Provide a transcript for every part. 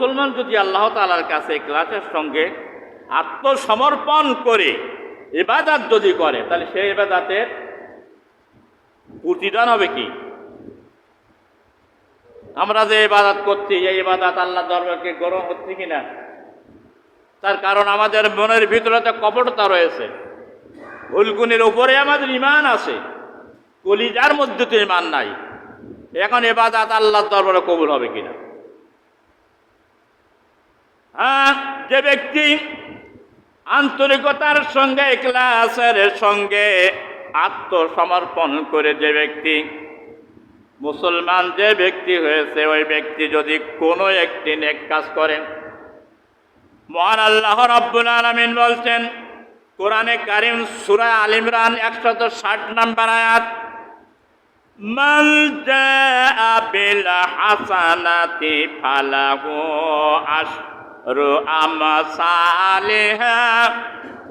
মুসলমান যদি আল্লাহ তাআলার কাছে ইখলাসের সঙ্গে আত্মসমর্পণ করে ইবাদত যদি করে, তাহলে সেই ইবাদতের প্রতিদান হবে কি? আমরা যে ইবাদত করছি, এই ইবাদত আল্লাহ দরবারকে গ্রহণ হচ্ছে কিনা? তার কারণ আমাদের মনের ভিতরে তো কপটতা রয়েছে, ভুলগুনির উপরে আমাদের ঈমান আছে, কলিজার মধ্যে তো ঈমান নাই। এখন ইবাদত আল্লাহর দরবারে কবুল হবে কিনা? হ্যাঁ, যে ব্যক্তি আন্তরিকতার সঙ্গে ইখলাসের সঙ্গে আত্মসমর্পণ করে যে ব্যক্তি মুসলমান যে ব্যক্তি হয়েছে, ওই ব্যক্তি যদি কোনো একটি নেক কাজ করেন, মহান আল্লাহ রাব্বুল আলামিন বলছেন কোরআনে কারীম সূরা আল ইমরান 160 নম্বর আয়াত, মান জাআ বিল হাসানাতি ফালাহু আশরু আমসালিহা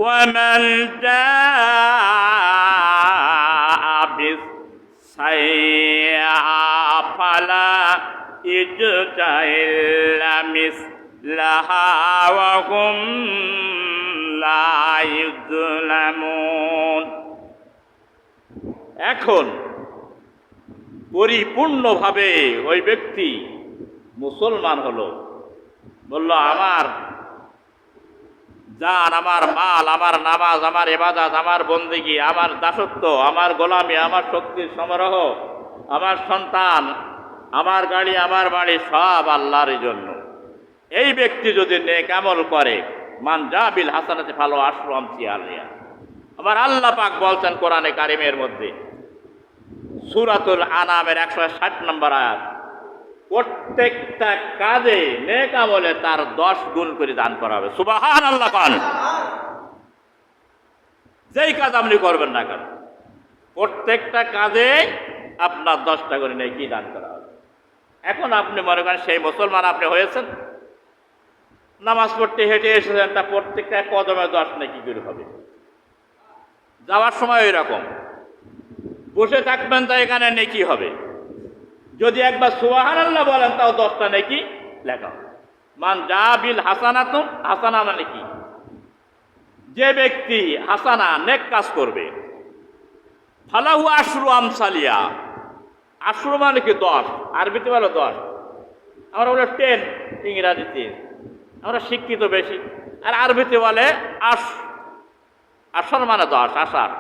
ওয়া মান জাআ বিস সাইয়্যা ফালা ইজজা ইল্লা মিসলাহা ওয়া হুম লা ইউযলামুন। এখন পরিপূর্ণভাবে ওই ব্যক্তি মুসলমান হলো, বলল আমার জান, আমার মাল, আমার নামাজ, আমার ইবাদত, আমার বন্দেগী, আমার দাসত্ব, আমার গোলামি, আমার শক্তির সমারোহ, আমার সন্তান, আমার গাড়ি, আমার বাড়ি সব আল্লাহর জন্য। এই ব্যক্তি যদি নেক আমল করে, মান জা বিল হাসানাতি ফালাহু আশরু আমসালিহা, আমার আল্লাহ পাক বলছেন কোরআনে কারিমের মধ্যে সূরাতুল আনামের 160 নম্বর আয়াত, প্রত্যেকটা কাজে নেক আমলে তার 10 গুণ করে দান করা হবে। সুবহানাল্লাহ। কান যেই কাজ আপনি করবেন না কেন, প্রত্যেকটা কাজে আপনার 10টা করে নেকি দান করা হবে। এখন আপনি মনে করেন সেই মুসলমান আপনি হয়েছেন, নামাজ পড়তে হেঁটে এসেছেন, তা প্রত্যেকটা কদমে 10 নেকি করে হবে। যাওয়ার সময় ওই রকম বসে থাকবেন, তা এখানে নেকি হবে। যদি একবার সুবহানাল্লাহ বলেন, তাও 10টা নেকি লেখা হবে। মান জা বিল হাসানাতু, হাসানা মানে কি? যে ব্যক্তি হাসানা নেক কাজ করবে, ফালাহু আশরু আমসালিহা, আশরু মানে কি 10, আরবিতে বলো 10, আমরা বলে 10 ইংরাজিতে, আমরা শিক্ষিত বেশি, আর আরবিতে বলে আসর মানে 10, আশার।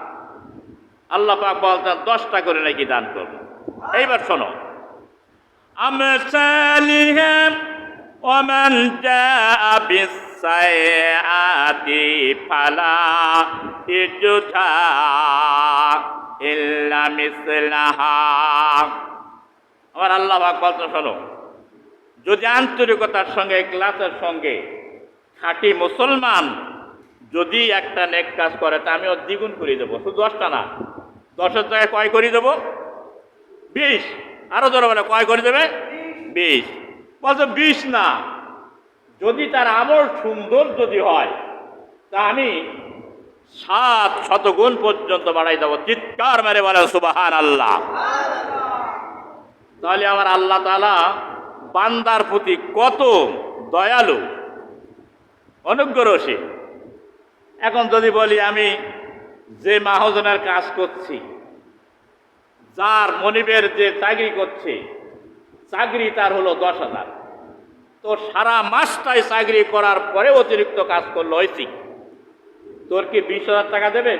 আল্লাহ পাক বলতেন 10টা করে নাকি দান করবে। এইবার শোনো, আমসালিহা ওয়া মান জাআ বিস সাইয়্যাতি ফালা ইজজা ইল্লা মিসলাহা। আমার আল্লাহ পাক বলতেন শোনো, যদি আন্তরিকতার সঙ্গে ইখলাসের সঙ্গে খাঁটি মুসলমান যদি একটা নেক কাজ করে, তা আমি ওর দ্বিগুণ করে দেবো। শুধু 10টা না, 10-এর জায়গায় কয় করে দেবো? 20। আরো ধরো বলে কয় করে দেবে? 20। বলছে 20 না, যদি তার আমল সুন্দর যদি হয়, তা আমি 700 গুণ পর্যন্ত বাড়াই দেবো। চিৎকার মেরে বলে সুবহানাল্লাহ। তাহলে আমার আল্লাহ তাআলা বান্দার প্রতি কত দয়ালু, অনুগ্রহশীল। এখন যদি বলি আমি যে মাহাজনের কাজ করছি, যার মনিবের যে চাকরি করছে, চাকরি তার হলো 10,000, তো সারা মাসটাই চাকরি করার পরে অতিরিক্ত কাজ করলো হয়েছি, তোর কি 20,000 টাকা দেবে?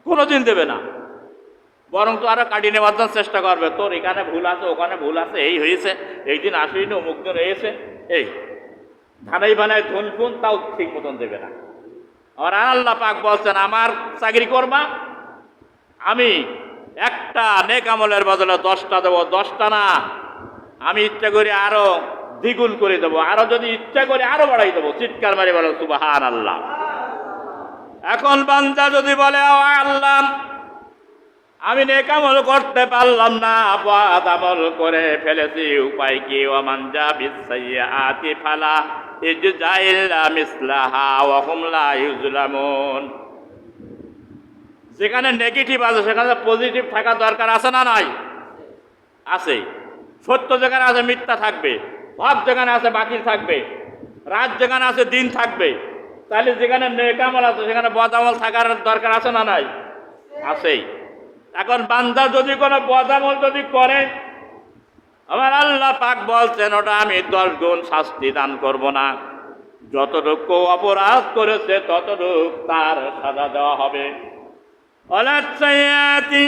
কোনোদিন দেবে না, বরং তো আরো কাটিয়ে নেওয়ার জন্য চেষ্টা করবে। তোর এখানে ভুল আছে, ওখানে ভুল আছে, এই হয়েছে, এই দিন আসেনি, অমুক দিন হয়েছে, এই ধানাই বানায় ধন ফুন, তাও ঠিক মতন দেবে না। আর আল্লাহ পাক বলছেন আমার চাকরি করবা, আমি একটা নেক আমলের বদলে 10টা দেবো। 10টা না, আমি ইচ্ছা করে আরো দ্বিগুণ করে দেবো, আরো যদি ইচ্ছা করে আরো বাড়াই দেবো। চিৎকার মারি বলো সুবহানাল্লাহ। এখন বান্দা যদি বলে ও আল্লাহ, আমি নেক আমল করতে পারলাম না, বদ আমল করে ফেলেছি, উপায় কি? ওয়ামান জা বিস সাইয়্যাতি ফালা ইজজা ইল্লা মিসলাহা ওয়া হুম লা ইউযলামুন। যেখানে নেগেটিভ আছে সেখানে পজিটিভ থাকা দরকার আছে না নাই? আছে। সত্য যেখানে আছে মিথ্যা থাকবে, হক যেখানে আছে বাতিল থাকবে, রাত যেখানে আছে দিন থাকবে। তাহলে যেখানে নেক আমল আছে সেখানে বদ আমল থাকার দরকার আছে না নাই? আছেই। এখন বান্দা যদি কোনো বদ আমল যদি করে, আমার আল্লাহ পাক বলছেন ওটা আমি 10 গুণ শাস্তি দান করব না। যতটুকু অপরাধ করেছে ততটুকু তার সাজা দেওয়া হবে। ওয়ালাস সাইয়াতি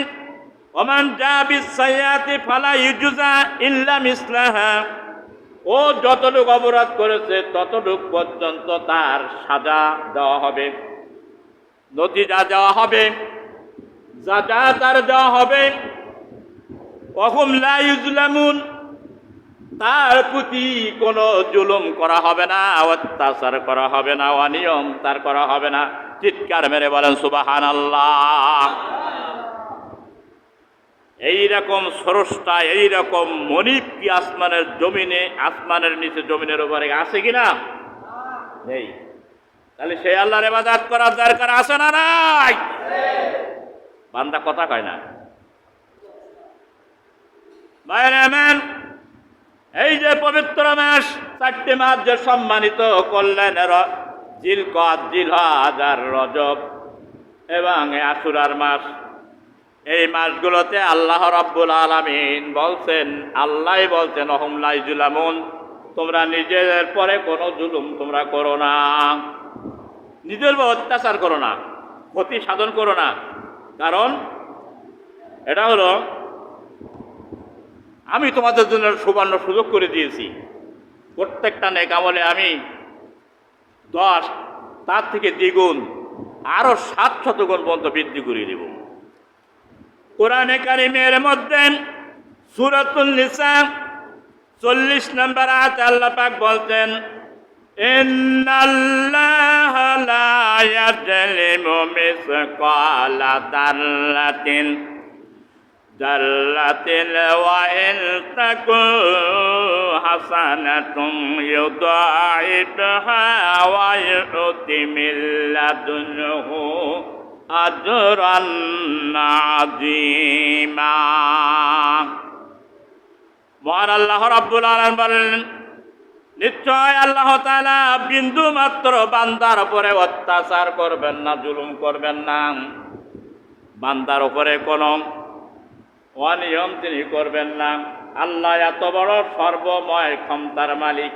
ওমান জা বিস সাইয়াতি ফালা ইউজা ইল্লা মিসলাহা। ও যতটুকু অপরাধ করেছে ততটুকু পর্যন্ত তার সাজা দেওয়া হবে, নতিজা দেওয়া হবে, যা যা তার দেওয়া হবে। ওয়াহুম লা ইউজলামুন, তার প্রতি কোনো জুলুম করা হবে না, অত্যাচার করা হবে না, অনিয়ম তার করা হবে না। চিৎকার মেরে বলেন সুবহানাল্লাহ। এইরকম স্রষ্টা, এইরকম মনিব কি আসমানের জমিনে, আসমানের নিচে জমিনের উপরে আছে কিনা? নেই। তাহলে সেই আল্লাহর ইবাদত করার দরকার আছে না নাই? বান্দা কথা কয় না। ভাইরা, এই যে পবিত্র মাস, 4টি মাস যে সম্মানিত করলেন, জিলকদ, জিলহজ আর রজব এবং আশুরার মাস, এই মাসগুলোতে আল্লাহ রাব্বুল আলামিন বলছেন, আল্লাহ বলছেন ওহুম লা ইউজলামুন, তোমরা নিজেদের পরে কোনো জুলুম তোমরা করো না, নিজের উপর অত্যাচার করো না, ক্ষতি সাধন করো না। কারণ এটা হলো আমি তোমাদের জন্য সুবর্ণ সুযোগ করে দিয়েছি। প্রত্যেকটা নেক আমলে আমি 10, তার থেকে দ্বিগুণ, আরো 700 গুণ পর্যন্ত বৃদ্ধি করে দেব। কোরআনে কারিমের মধ্যে সূরাতুন নিসা 40 নম্বর আয়াতে আল্লাহ পাক বলতেন, ইন্নাল্লাহা লা ইয়াজলিমু মিসকালা দাররাতিন ওয়া ইন তাকু হাসানাতুন ইউদাইফহা ওয়া ইউতি মিন লাদুনহু আজরান আযীমা। মহান আল্লাহ রাব্বুল আলামিন বলেন, নিশ্চয় আল্লাহ তাআলা বিন্দু মাত্র বান্দার উপরে অত্যাচার করবেন না, জুলুম করবেন না। বান্দার উপরে কোনো অনিয়ম তিনি করবেন না। আল্লাহ এত বড় সর্বময় ক্ষমতার মালিক,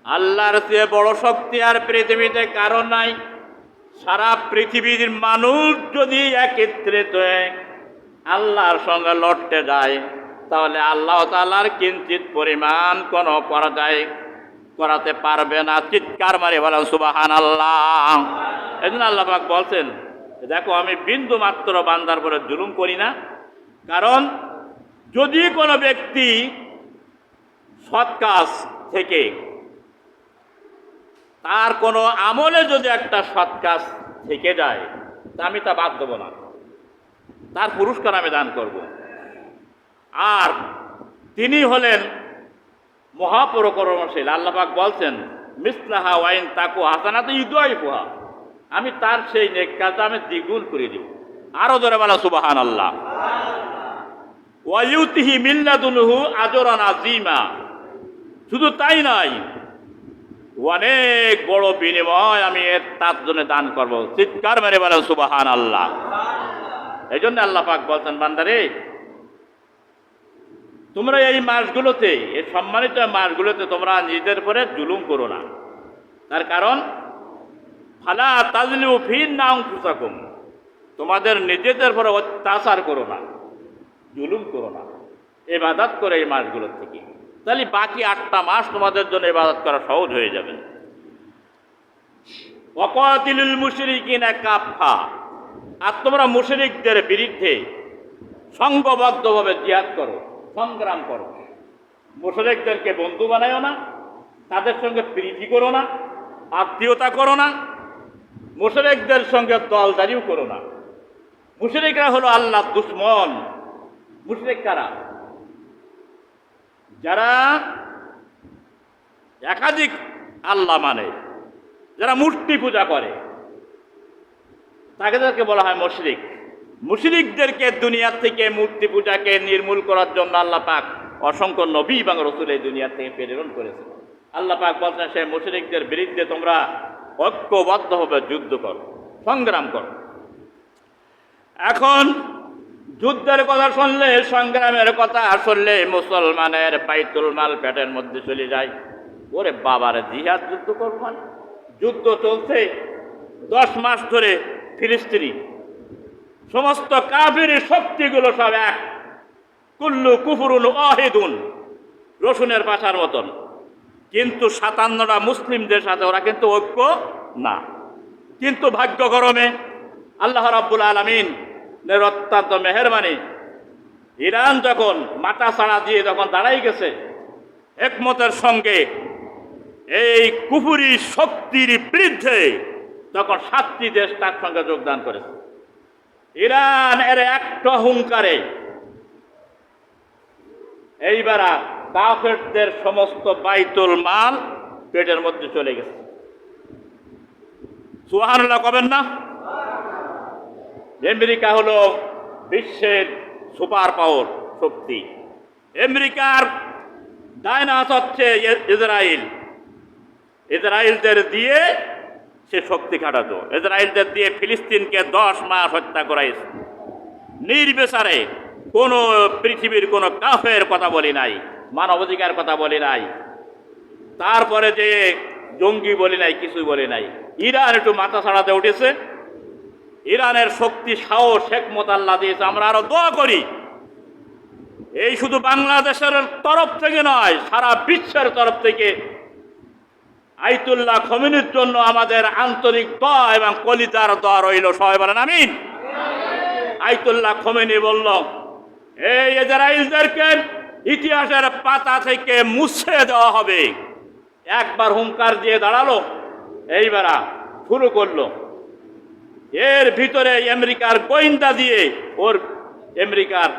আল্লাহর চেয়ে বড় শক্তি আর পৃথিবীতে কারো নাই। সারা পৃথিবীর মানুষ যদি একত্রিত হয়ে আল্লাহর সঙ্গে লড়তে যায়, তাহলে আল্লাহ তাআলার কিঞ্চিত পরিমাণ কোনো পরাজয় করাতে পারবে না। চিৎকার মারে বলেন সুবহানাল্লাহ। এজন্য আল্লাহ পাক বলছেন, দেখো আমি বিন্দু মাত্র বান্দার উপরে জুলুম করি না। কারণ যদি কোনো ব্যক্তি সৎ কাজ থেকে, তার কোনো আমলে যদি একটা সৎ কাজ থেকে যায়, তা আমি তা বাদ দেবো না, তার পুরস্কার আমি দান করব। আর তিনি হলেন মহাপরাক্রমশীল। আল্লাহ পাক বলছেন, মিসলাহা ওয়া ইন তাকু হাসানাতুন ইউদাইফুহা, আমি তার সেই নেক কাজটা আমি দ্বিগুণ করে দিব। আরো জোরে বলা সুবহানাল্লাহ। ওয়া ইউতিহি মিন লাদুনহু আজরান আযীমা, শুধু তাই নয়, অনেক বড় বিনিময় আমি তার জন্য দান করব। চিৎকার মেরে বলেন সুবহানাল্লাহ। এই জন্য আল্লাহ পাক বলছেন, বান্দারে তোমরা এই মাসগুলোতে, এই সম্মানিত মাসগুলোতে তোমরা নিজেদের পরে জুলুম করো না। তার কারণ ফালা তাজলিমু ফিহিন্না আনফুসাকুম, তোমাদের নিজেদের পরে অত্যাচার করো না, জুলুম করো না, ইবাদত করে এই মাসগুলোর থেকে। তাহলে বাকি 8টা মাস তোমাদের জন্য ইবাদত করা সহজ হয়ে যাবে। ওয়াকাতিলুল মুশরিকিনা কাফা, আর তোমরা মুশরিকদের বিরুদ্ধে সংঘবদ্ধভাবে জিহাদ করো, সংগ্রাম করো। মুশরিকদেরকে বন্ধু বানায়ও না, তাদের সঙ্গে প্রীতি করো না, আত্মীয়তা করো না, মুশরিকদের সঙ্গে দলদারিও করো না। মুশরিকরা হলো আল্লাহর দুশমন। মুশরিক কারা? যারা একাধিক আল্লাহ মানে, যারা মূর্তি পূজা করে, তাদেরকে বলা হয় মুশরিক। মুশরিকদেরকে দুনিয়া থেকে মূর্তি পূজাকে নির্মূল করার জন্য আল্লাহ পাক অসংখ্য নবী এবং রসুল এই দুনিয়া থেকে প্রেরণ করেছে। আল্লাহ পাক বলছেন, সেই মুশরিকদের বিরুদ্ধে তোমরা ঐক্যবদ্ধভাবে যুদ্ধ করো, সংগ্রাম করো। এখন যুদ্ধের কথা শুনলে, সংগ্রামের কথা শুনলে মুসলমানের বাইতুল মাল পেটের মধ্যে চলে যায়। ওরে বাবারে, জিহাদ যুদ্ধ করবো মানে? যুদ্ধ চলছে 10 মাস ধরে ফিলিস্তিনি, সমস্ত কাফির শক্তিগুলো সব এক, কুল্লু কুফরুন ওয়াহিদুন, রসুনের পাশার মতন। কিন্তু 57টা মুসলিমদের সাথে ওরা কিন্তু ঐক্য না। কিন্তু ভাগ্যক্রমে আল্লাহ রাব্বুল আলামিন অত্যন্ত মেহেরবানি, ইরান যখন মাথা ছাড়া দিয়ে যখন দাঁড়াই গেছে একমতের সঙ্গে এই কুফরি শক্তির বিরুদ্ধে, তখন 7টি দেশ তার সঙ্গে যোগদান করেছে। ইরান এর একটা হুঙ্কারে এইবার কাফেরদের সমস্ত বাইতুল মাল পেটের মধ্যে চলে গেছে। সুবহানাল্লাহ কবেন না? আমেরিকা হলো বিশ্বের সুপার পাওয়ার শক্তি। আমেরিকার ডাইনাস হচ্ছে ইসরায়েল। ইসরায়েলদের দিয়ে সে শক্তি খাটাতো। ইসরায়েলদের দিয়ে ফিলিস্তিনকে 10 মাস হত্যা করাইছে নির্বিচারে। কোনো পৃথিবীর কোনো কাফের কথা বলি নাই, মানবাধিকার কথা বলি নাই, তারপরে যে জঙ্গি বলি নাই, কিছুই বলি নাই। ইরান একটু মাথা ছাড়াতে উঠেছে। ইরানের শক্তি, সাহস, হিকমত আল্লাহ দিয়েছে। আমরা আরো দোয়া করি, এই শুধু বাংলাদেশের তরফ থেকে নয়, সারা বিশ্বের তরফ থেকে আয়াতুল্লাহ খোমেনির জন্য আমাদের আন্তরিক দোয়া এবং কলিজার দোয়া রইল। সবাই বলেন আমিন। আয়াতুল্লাহ খোমেনি বলল, এই ইসরায়েলদেরকে ইতিহাসের পাতা থেকে মুছে দেওয়া হবে। একবার হুঙ্কার দিয়ে দাঁড়ালো, এইবার শুরু করলো। এর ভিতরে আমেরিকার গোয়েন্দা দিয়ে ওর আমেরিকার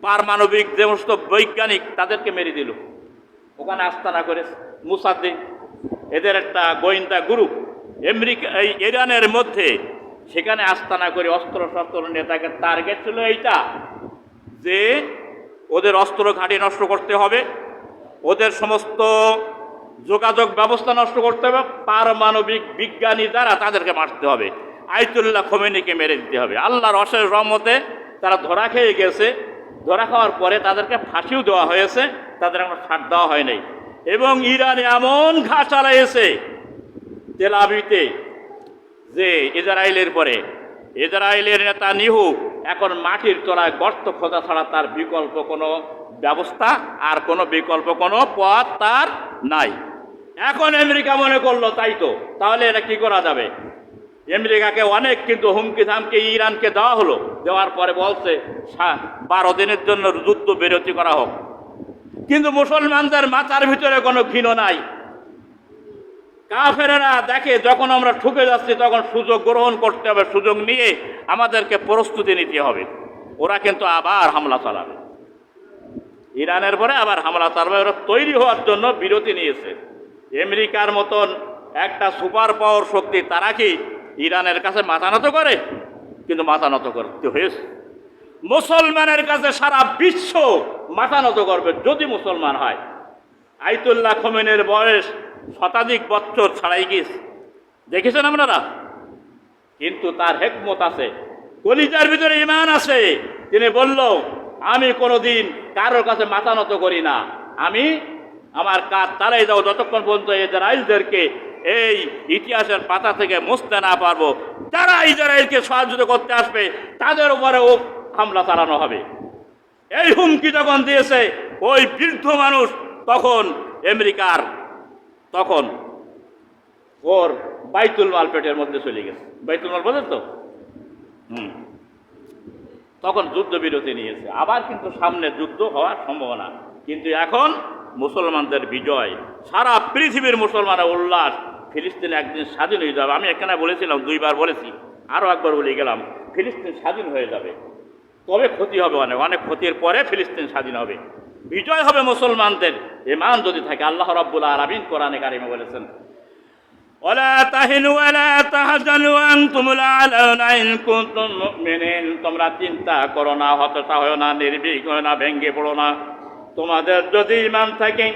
পারমাণবিক যে সমস্ত বৈজ্ঞানিক তাদেরকে মেরে দিল। ওখানে আস্তানা করেছে মুসাদ্দিক, এদের একটা গোয়েন্দা গ্রুপ আমেরিকা এই ইরানের মধ্যে, সেখানে আস্তানা করে অস্ত্র শস্ত্র নেতাকে টার্গেট ছিল এইটা যে ওদের অস্ত্র ঘাঁটি নষ্ট করতে হবে, ওদের সমস্ত যোগাযোগ ব্যবস্থা নষ্ট করতে হবে, পারমাণবিক বিজ্ঞানী যারা তাদেরকে মারতে হবে, আয়াতুল্লাহ খোমেনিকে মেরে দিতে হবে। আল্লাহর অশেষ রহমতে তারা ধরা খেয়ে গেছে। ধরা খাওয়ার পরে তাদেরকে ফাঁসিও দেওয়া হয়েছে, তাদের এখন ছাড় দেওয়া হয় নাই। এবং ইরানে এমন ঘা চালাইছে তেল আবিতে যে ইসরায়েলের পরে ইসরায়েলের নেতানিয়াহু এখন মাটির তলায় গর্ত খোঁজা ছাড়া তার বিকল্প কোনো ব্যবস্থা আর কোনো বিকল্প কোনো পথ তার নাই। এখন আমেরিকা মনে করলো তাই তো, তাহলে এটা কি করা যাবে? আমেরিকাকে অনেক কিন্তু হুমকি ধামকি ইরানকে দেওয়া হলো। দেওয়ার পরে বলছে 12 দিনের জন্য যুদ্ধ বিরতি করা হোক। কিন্তু মুসলমানদের মাথার ভিতরে কোনো ঘৃণ নাই। কাফেরেরা দেখে যখন আমরা ঠকে যাচ্ছি তখন সুযোগ গ্রহণ করতে হবে, সুযোগ নিয়ে আমাদেরকে প্রস্তুতি নিতে হবে। ওরা কিন্তু আবার হামলা চালাবে, ইরানের পরে আবার হামলা চালাবে। ওরা তৈরি হওয়ার জন্য বিরতি নিয়েছে। আমেরিকার মতন একটা সুপার পাওয়ার শক্তি, তারা কি ইরানের কাছে মাথা নত করে? কিন্তু মাথা নত করতে হয়েছে। মুসলমানের কাছে সারা বিশ্ব মাথা নত করবে যদি মুসলমান হয়। আয়াতুল্লাহ খোমেনির বয়স শতাধিক বছর ছাড়াই গিয়েছে, দেখেছেন আপনারা। কিন্তু তার হিকমত আছে, কলিজার ভিতরে ঈমান আছে। তিনি বলল, আমি কোনোদিন কারোর কাছে মাথা নত করি না, আমি আমার কাজ তারাই যাও যতক্ষণ পর্যন্ত ইসরায়েলদেরকে এই ইতিহাসের পাতা থেকে মুছতে না পারবো। যারা ইসরায়েলকে সাহায্য করতে আসবে তাদের উপরেও হামলা চালানো হবে। এই হুমকি যখন দিয়েছে ওই বৃদ্ধ মানুষ, তখন আমেরিকার তখন ওর বাইতুল মাল পেটের মধ্যে চলে গেছে। বাইতুল মাল বোঝেন তো? তখন যুদ্ধবিরতি নিয়েছে। আবার কিন্তু সামনে যুদ্ধ হওয়ার সম্ভাবনা। কিন্তু এখন মুসলমানদের বিজয়, সারা পৃথিবীর মুসলমানের উল্লাস। ফিলিস্তিন একদিন স্বাধীন হয়ে যাবে। আমি এখানে বলেছিলাম, 2 বার বলেছি, আরও একবার বলে গেলাম, ফিলিস্তিন স্বাধীন হয়ে যাবে। তবে ক্ষতি হবে, অনেক অনেক ক্ষতির পরে ফিলিস্তিন স্বাধীন হবে। বিজয় হবে মুসলমানদের, ঈমান যদি থাকে। আল্লাহ রাব্বুল আলামিন কোরআনে কারিমে বলেছেন, ওয়ালা তাহিনু ওয়ালা তাহজানু আনতুমুল আ'লাউনা ইন কুনতুম মুমিনিন। তোমরা চিন্তা করো না, হতাশা হয় না, নির্ভীক হয় না, ভেঙ্গে পড়ো না। তোমাদের যদি ঈমান থাকে,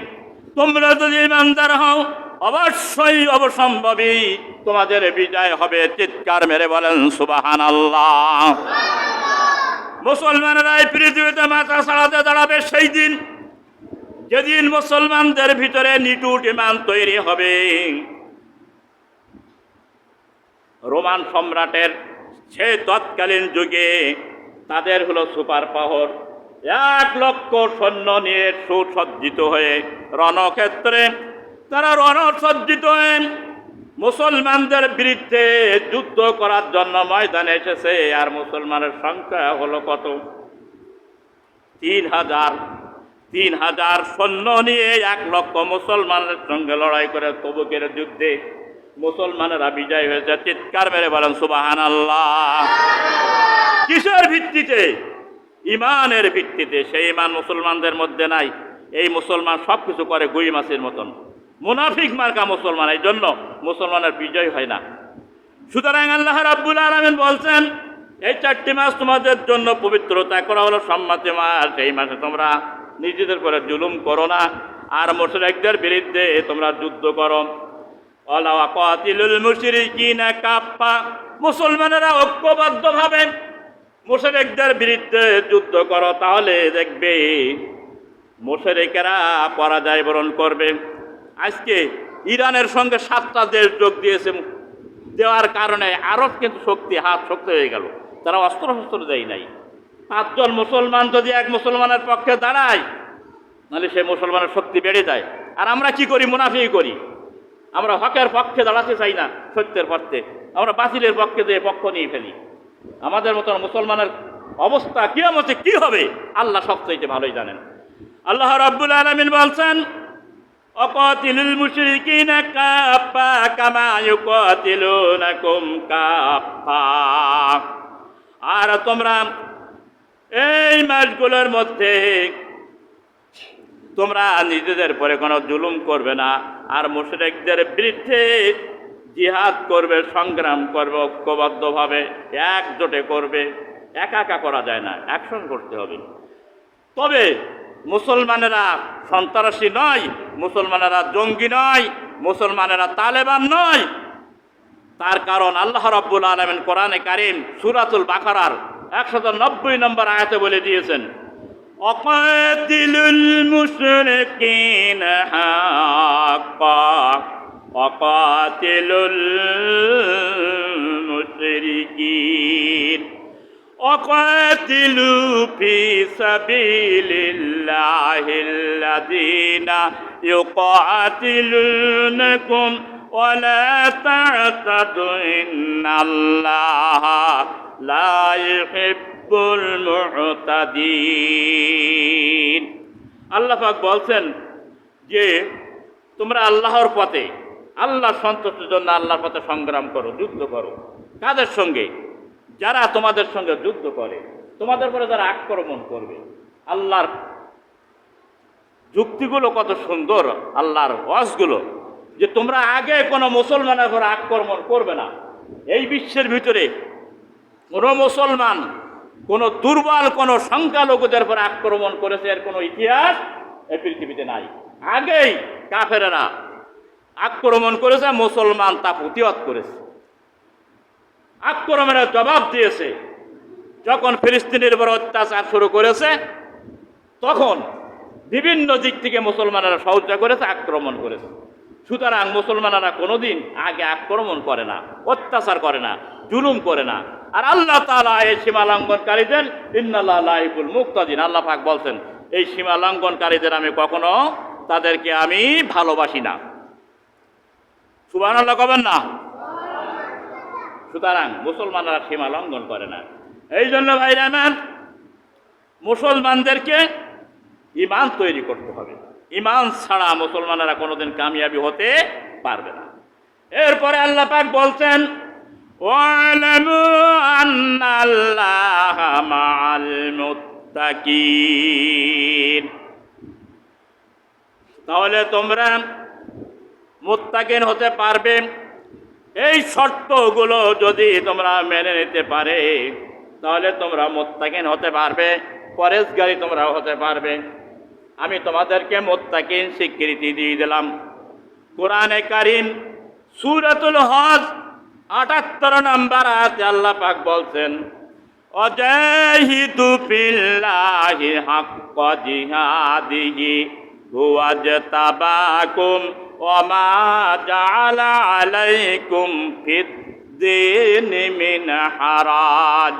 তোমরা যদি ঈমানদার হও, অবশ্যই অবশ্যম্ভাবী তোমাদের বিজয় হবে। চিৎকার মেরে বলেন সুবহানাল্লাহ। মুসলমানেরা এই পৃথিবীতে মাথা ছাড়াতে দাঁড়াবে সেই দিন, যেদিন মুসলমানদের ভিতরে নিটুট ঈমান তৈরি হবে। রোমান সম্রাটের সে তৎকালীন যুগে তাদের হলো সুপার পাওয়ার, 1,00,000 সৈন্য নিয়ে সুসজ্জিত হয়ে রণক্ষেত্রে তারা রণসজ্জিত হয়ে মুসলমানদের বিরুদ্ধে যুদ্ধ করার জন্য ময়দানে এসেছে। আর মুসলমানের সংখ্যা হলো কত? 3,000 সৈন্য নিয়ে 1,00,000 মুসলমানের সঙ্গে লড়াই করে তবুকের যুদ্ধে মুসলমানেরা বিজয় হয়েছে। চিৎকার মেরে বলেন সুবহানাল্লাহ। কিসের ভিত্তিতে? ইমানের ভিত্তিতে। সেই ইমান মুসলমানদের মধ্যে নাই। এই মুসলমান সব কিছু করে গুই মাছের মতন, মুনাফিক মার্কা মুসলমান, এই জন্য মুসলমানের বিজয় হয় না। সুতরাং আল্লাহ রাব্বুল আলামিন বলছেন, এই 4টি মাস তোমাদের জন্য পবিত্রতা করা হলো, সম্মানিত মাস। এই মাসে তোমরা নিজেদের করে জুলুম করো না, আর মুশরিকদের বিরুদ্ধে তোমরা যুদ্ধ করো। ওয়ালা ওয়াকাতিলুল মুশরিকিনা কাফা, মুসলমানেরা ঐক্যবদ্ধভাবে মুশরিকদের বিরুদ্ধে যুদ্ধ করো, তাহলে দেখবে মুশরিকেরা পরাজয় বরণ করবে। আজকে ইরানের সঙ্গে 7টা দেশ যোগ দিয়েছে, দেওয়ার কারণে আরব কিন্তু হাত শক্তি হয়ে গেল, তারা অস্ত্র শস্ত্র দেয় নাই। 5 জন মুসলমান যদি এক মুসলমানের পক্ষে দাঁড়ায়, নাহলে সেই মুসলমানের শক্তি বেড়ে যায়। আর আমরা কি করি? মুনাফিকি করি। আমরা হকের পক্ষে দাঁড়াতে চাই না, সত্যের পক্ষে, আমরা বাতিলের পক্ষে দিয়ে পক্ষ নিয়ে ফেলি। আমাদের মতন মুসলমানের অবস্থা কিয়ামতে কি হবে আল্লাহ সবচেয়ে ভালোই জানেন। আল্লাহ রাব্বুল আলামিন বলছেন, অকাতিলুল মুশরিকিনা কাফা কামা ইউকাতিলুনাকুম কাফা। আর তোমরা এই মাসগুলোর মধ্যে তোমরা নিজেদের পরে কোনো জুলুম করবে না, আর মুশরিকদের বিরুদ্ধে জিহাদ করবে, সংগ্রাম করবে, ঐক্যবদ্ধভাবে একজোটে করবে। একা একা করা যায় না, অ্যাকশন করতে হবে। তবে মুসলমানেরা সন্ত্রাসী নয়, মুসলমানেরা জঙ্গি নয়, মুসলমানেরা তালেবান নয়। তার কারণ আল্লাহ রাব্বুল আলামিন কোরআনে কারীম সূরাতুল বাকারার 190 নম্বর আয়াতে বলে দিয়েছেন, অকাতিলুল মুশরিকিনা হাক্কা অকাতিলুল মুশরিকিন অকাতিলু ফি সাবিলিল্লাহিল্লাযীনা ইউকাতিলুনাকুম ওয়া লা তা'তাদু ইন্নাল্লাহা লা ইউহিব্বুল মু'তাদিন। আল্লাহ পাক বলছেন যে তোমরা আল্লাহর পথে, আল্লাহর সন্তুষ্টির জন্য আল্লাহর পথে সংগ্রাম করো, যুদ্ধ করো। কাদের সঙ্গে? যারা তোমাদের সঙ্গে যুদ্ধ করে, তোমাদের পরে যারা আক্রমণ করবে। আল্লাহর যুক্তিগুলো কত সুন্দর, আল্লাহর ওয়াজগুলো, যে তোমরা আগে কোনো মুসলমানের উপর আক্রমণ করবে না। এই বিশ্বের ভিতরে কোনো মুসলমান কোনো দুর্বল কোনো সংখ্যালঘুদের উপর আক্রমণ করেছে এর কোনো ইতিহাস এই পৃথিবীতে নাই। আগেই কাফেরেরা আক্রমণ করেছে, মুসলমান তা প্রতিহত করেছে, আক্রমণের জবাব দিয়েছে। যখন ফিলিস্তিনের উপর অত্যাচার শুরু করেছে, তখন বিভিন্ন দিক থেকে মুসলমানেরা সাহায্য করেছে, আক্রমণ করেছে। সুতরাং মুসলমানেরা কোনোদিন আগে আক্রমণ করে না, অত্যাচার করে না, জুলুম করে না। আর আল্লাহ তাআলা এই সীমা লঙ্ঘনকারীদের ইন্নাল্লাহা লা ইউহিব্বুল মুক্তাদিন, আল্লাহ পাক বলছেন এই সীমা লঙ্ঘনকারীদের আমি কখনো তাদেরকে আমি ভালোবাসি না। সুবহানাল্লাহ কবেন না? সুতরাং মুসলমানরা সীমা লঙ্ঘন করে না। এই জন্য ভাইরা আমার, মুসলমানদেরকে ঈমান তৈরি করতে হবে। ঈমান ছাড়া মুসলমানেরা কোনোদিন কামিয়াবি হতে পারবে না। এরপরে আল্লাহ পাক বলছেন, ওয়ালামু আন্নাল্লাহা মাআল মুত্তাকিন। তাহলে তোমরা মুত্তাকিন হতে পারবে এই শর্তগুলো যদি তোমরা মেনে নিতে পারে, তাহলে তোমরা মুত্তাকিন হতে পারবে, পরেজগারি তোমরা হতে পারবে। আমি তোমাদেরকে মুত্তাকিন স্বীকৃতি দিয়ে দিলাম। কোরআনে কারীম সূরাতুল হজ ৭৮ নম্বর আয়াতে আল্লাহ পাক বলছেন, অজাহিদু ফিল্লাহি হাক্কা জিহাদিহি হুয়া জাতাবাকুম ওয়া মা জাআলা আলাইকুম ফিদ-দীনি মিন হারাজ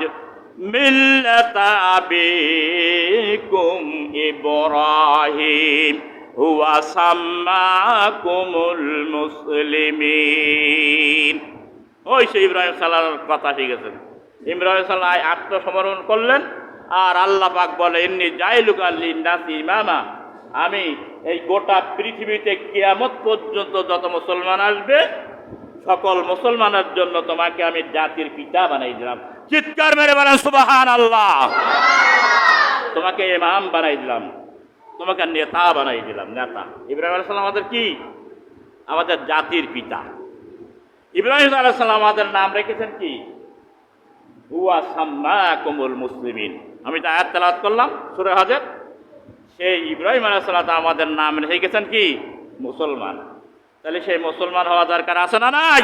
মিল্লাতা আবিকুম ইব্রাহিম হুয়া সাম্মাকুমুল মুসলিমিন। ওই সে ইব্রাহিম সাল্লাল্লাহর কথা ঠিক আছে। ইব্রাহিম সাল্লাহ আত্মসমর্পণ করলেন, আর আল্লাহ পাক বলে, ইন্নী জাইলুকা লিন-নাসি ইমামা, আমি এই গোটা পৃথিবীতে কিয়ামত পর্যন্ত যত মুসলমান আসবে সকল মুসলমানের জন্য তোমাকে আমি জাতির পিতা বানাই দিলাম। চিৎকার মেরে বলেন সুবহানাল্লাহ। তোমাকে ইমাম বানাই দিলাম, তোমাকে নেতা বানাই দিলাম, নেতা। ইব্রাহিম আলাইহিস সালাম আমাদের কি? আমাদের জাতির পিতা। ইব্রাহিম আলাইহিস সালাম আমাদের নাম রেখেছেন কি? হুয়া সাম্মাকুমুল মুসলিমিন। আমি তো আয়াত তেলাওয়াত করলাম সূরা হজের। সেই ইব্রাহিম আলাইহিস সালাম আমাদের নাম রেখেছেন কি? মুসলমান। তাহলে সেই মুসলমান হওয়া দরকার আছে না নাই?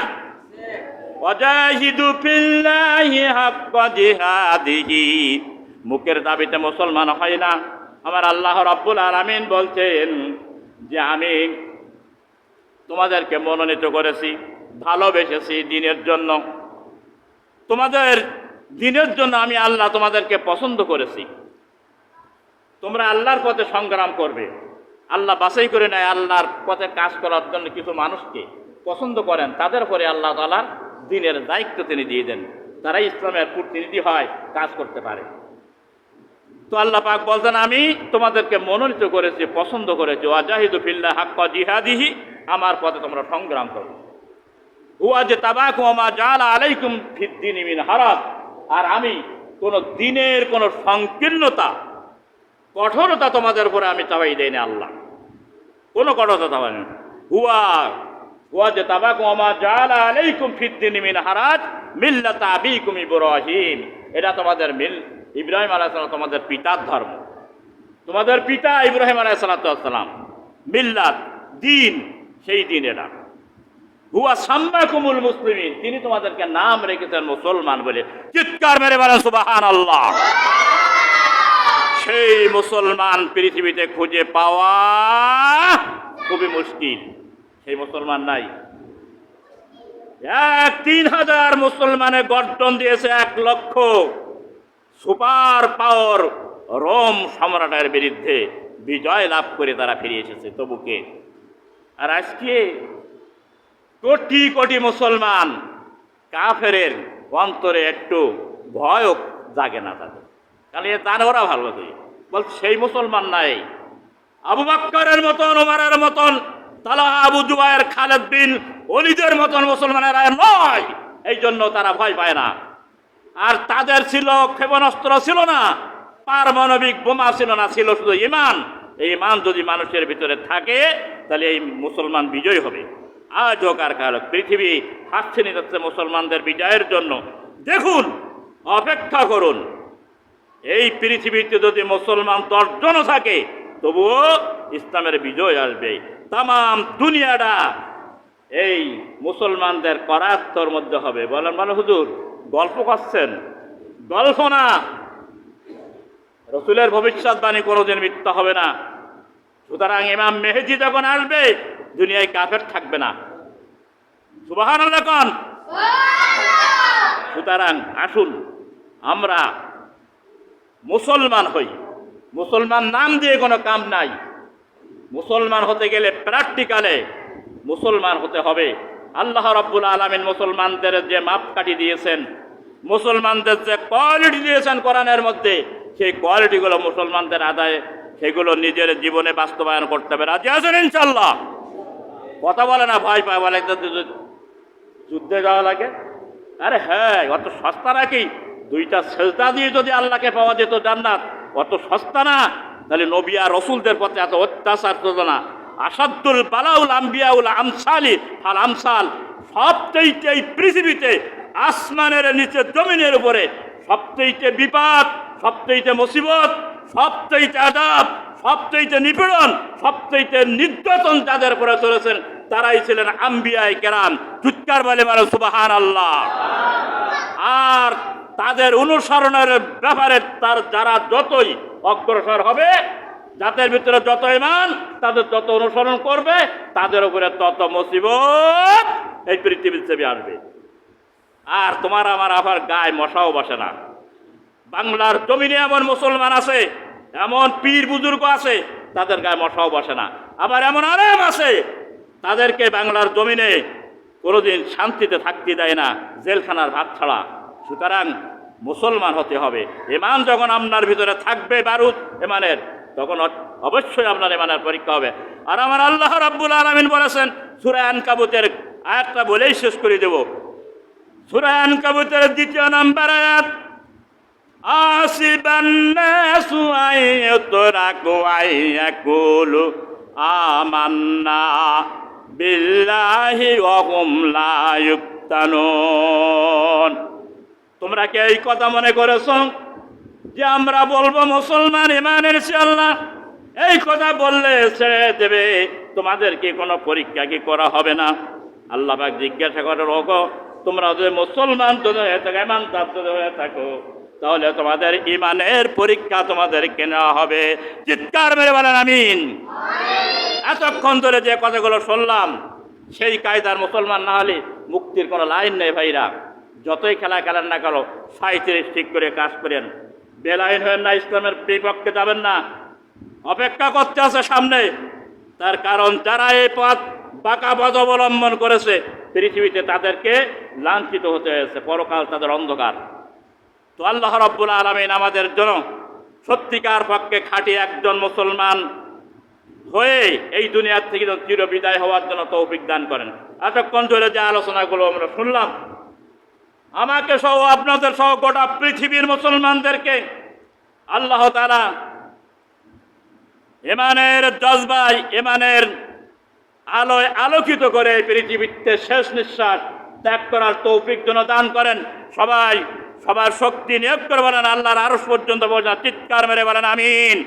ওয়াজাহিদু ফিল্লাহি হাক্কা জিহাদিহি। মুখের দাবিতে মুসলমান হয় না। আমার আল্লাহ রাব্বুল আলামিন বলছেন যে আমি তোমাদেরকে মনোনীত করেছি, ভালোবেসেছি দিনের জন্য। তোমাদের দিনের জন্য আমি আল্লাহ তোমাদেরকে পছন্দ করেছি। তোমরা আল্লাহর পথে সংগ্রাম করবে। আল্লাহ বাছাই করে নেয় আল্লাহর পথে কাজ করার জন্য কিছু মানুষকে পছন্দ করেন, তাদের উপরে আল্লাহ তাআলার দিনের দায়িত্ব তিনি দিয়ে দেন। তারাই ইসলামের প্রতিনিধি হয়, কাজ করতে পারে। তো আল্লাহ পাক বলতেন, আমি তোমাদেরকে মনোনীত করেছি, পছন্দ করেছি। ওয়াজাহিদু ফিল্লাহি হাক্কা জিহাদিহি, আমার পথে তোমরা সংগ্রাম করো। হুয়া জাতাবাকুম ওয়া মা জাআলা আলাইকুম ফিদ-দীনি মিন হারাজ। আর আমি কোন দিনের কোন সংকীর্ণতা, কঠোরতা তোমাদের উপরে আমি চাপাই দেই না। আল্লাহ কোন কঠোরতা চাপাই না। হুয়া জাতাবাকুম ওয়া মা জাআলা আলাইকুম ফিদ-দীনি মিন হারাজ মিল্লাতা আবিকুম ইব্রাহিম। এটা তোমাদের ইব্রাহিম আলাইহিস সালাম তোমাদের পিতার ধর্ম। তোমাদের পিতা ইব্রাহিম আলাইহিস সালাম, মিল্লাত দিন, সেই দিন এটা। হুয়া সাম্মাকুমুল মুসলিমিন, তিনি তোমাদেরকে নাম রেখেছেন মুসলমান বলে। চিৎকার মেরে বলেন সুবহানাল্লাহ। সেই মুসলমান পৃথিবীতে খুঁজে পাওয়া খুবই মুশকিল। সেই মুসলমান নাই। ৩,০০০ মুসলমানের গর্জন দিয়েছে ১,০০,০০০ সুপার পাওয়ার রোম সম্রাটের বিরুদ্ধে বিজয় লাভ করে তারা ফিরে এসেছে তবুকে। আর আজকে কোটি কোটি মুসলমান, কাফেরের অন্তরে একটু ভয়ও জাগে না তাদের, কারণ এ তার ওরা ভালো বলছে সেই মুসলমান নাই। আবু বকরের মতন, ওমরের মতন, তালহা, আবু জুবায়ের, খালেদ বিন ওলীদের মতন মুসলমানেরা নয়। এই জন্য তারা ভয় পায় না। আর তাদের ছিল ক্ষেপণাস্ত্র ছিল না, পারমাণবিক বোমা ছিল না, ছিল শুধু ঈমান। এই ঈমান যদি মানুষের ভিতরে থাকে তাহলে এই মুসলমান বিজয় হবে। আজ হোক আর কাল হোক, পৃথিবী হাসছে নিতে মুসলমানদের বিজয়ের জন্য। দেখুন, অপেক্ষা করুন। এই পৃথিবীতে যদি মুসলমান ১০ জনও থাকে তবুও ইসলামের বিজয় আসবে। তাম দুনিয়াটা এই মুসলমানদের করায়ত্তর মধ্যে হবে। বলেন মানে হুজুর গল্প করছেন? গল্প না, রসুলের ভবিষ্যৎবাণী কোনোদিন মিথ্যা হবে না। সুতরাং ইমাম মেহেদী যখন আসবে দুনিয়ায় কাফের থাকবে না। সুবহানাল্লাহ কোন? সুতরাং আসুন আমরা মুসলমান হই। মুসলমান নাম দিয়ে কোনো কাম নাই। মুসলমান হতে গেলে প্র্যাকটিক্যালে মুসলমান হতে হবে। আল্লাহ রাব্বুল আলামিন মুসলমানদের যে মাপকাঠি দিয়েছেন, মুসলমানদের যে কোয়ালিটি দিয়েছেন কোরআনের মধ্যে, সেই কোয়ালিটিগুলো মুসলমানদের আদায়, সেগুলো নিজের জীবনে বাস্তবায়ন করতে হবে। রাজি আছেন ইনশাল্লাহ? কথা বলে না, ভয় পায়, বলে যুদ্ধে যাওয়া লাগে। আরে হ্যাঁ, অত সস্তা নাকি? 2টা সেজদা দিয়ে যদি আল্লাহকে পাওয়া যেত জান্নাত, অত সস্তা না। তাহলে নবী আর রসুলদের পথে এত অত্যাচার করতো না। আসাদুল বালাউল আম্বিয়াউল আমসালি ফাল আমসাল, সবচেয়ে এই পৃথিবীতে আসমানের নিচে জমিনের উপরে সবচেয়ে বিপদ, সবচেয়ে মুসিবত, সবচেয়ে আযাব, সবচেয়ে নিপীড়ন, সবচেয়ে নির্যাতন যাদের উপরে চলেছেন তারাই ছিলেন আম্বিয়ায়ে কেরাম। চিৎকার বলে মারো সুবহানাল্লাহ। আর তাদের অনুসরণের ব্যাপারে যারা যতই অগ্রসর হবে, যাদের ভিতরে যত ঈমান, তাদের যত অনুসরণ করবে, তাদের উপরে তত মুসিবত এই পৃথিবীর চেপে আসবে। আর তোমার আমার আবার গায়ে মশাও বসে না। বাংলার জমিনে এমন মুসলমান আছে, এমন পীর বুজুর্গ আছে, তাদের গায়ে মশাও বসে না। আবার এমন আলেম আছে, তাদেরকে বাংলার জমিনে কোনোদিন শান্তিতে থাকতে দেয় না, জেলখানার ভাত ছাড়া। সুতরাং মুসলমান হতে হবে। ঈমান যখন আপনার ভিতরে থাকবে, বারুদ ঈমানের, তখন অবশ্যই আপনার ঈমানের পরীক্ষা হবে। আর আমার আল্লাহ রাব্বুল আলামিন বলেছেন সূরা আনকাবুতের আয়াতটা বলেই শেষ করে দেব। সূরা আনকাবুতের 2 নম্বর আয়াত, আসিবান নাসু আইয়ুতরাকু আইয়াকুলু আমান্না বিল্লাহি ওয়া হুম লা ইফতানুন। তোমরা কি এই কথা মনে করেছো যে আমরা বলবো মুসলমান ঈমান এনেছি আল্লাহ, এই কথা বললে ছেড়ে দেবে, তোমাদেরকে কোনো পরীক্ষা কি করা হবে না? আল্লাহ পাক জিজ্ঞাসা করেন, ওগো তোমরা যদি মুসলমান যদি হয়ে থাকো, ঈমানদার যদি হয়ে থাকো, তাহলে তোমাদের ঈমানের পরীক্ষা তোমাদেরকে নেওয়া হবে। চিৎকার মেরে বলেন আমিন। এতক্ষণ ধরে যে কথাগুলো শুনলাম, সেই কায়দার মুসলমান না হলে মুক্তির কোনো লাইন নেই ভাইরা। যতই খেলা খেলেন না কেন, 37 ঠিক করে কাজ করেন, বেলাইন হবেন না, ইসলামের বিপক্ষে যাবেন না। অপেক্ষা করতে আছে সামনে। তার কারণ যারা এই পথ বাঁকা পথ অবলম্বন করেছে পৃথিবীতে, তাদেরকে লাঞ্ছিত হতে হয়েছে, পরকাল তাদের অন্ধকার। তো আল্লাহ রাব্বুল আলামিন আমাদের জন্য সত্যিকার পক্ষে খাঁটি একজন মুসলমান হয়ে এই দুনিয়ার থেকে চির বিদায় হওয়ার জন্য তৌফিক দান করেন। এতক্ষণ ধরে যে আলোচনাগুলো আমরা শুনলাম, আমাকে সহ আপনাদের সহ গোটা পৃথিবীর মুসলমানদেরকে আল্লাহ তাআলা ঈমানের জজবায়, ঈমানের আলোয় আলোকিত করে পৃথিবীতে শেষ নিঃশ্বাস ত্যাগ করার তৌফিক যেন দান করেন। সবাই সবার শক্তি নিয়োগ করে বলেন আল্লাহর আরশ পর্যন্ত পৌঁছান। চিৎকার মেরে বলেন আমিন।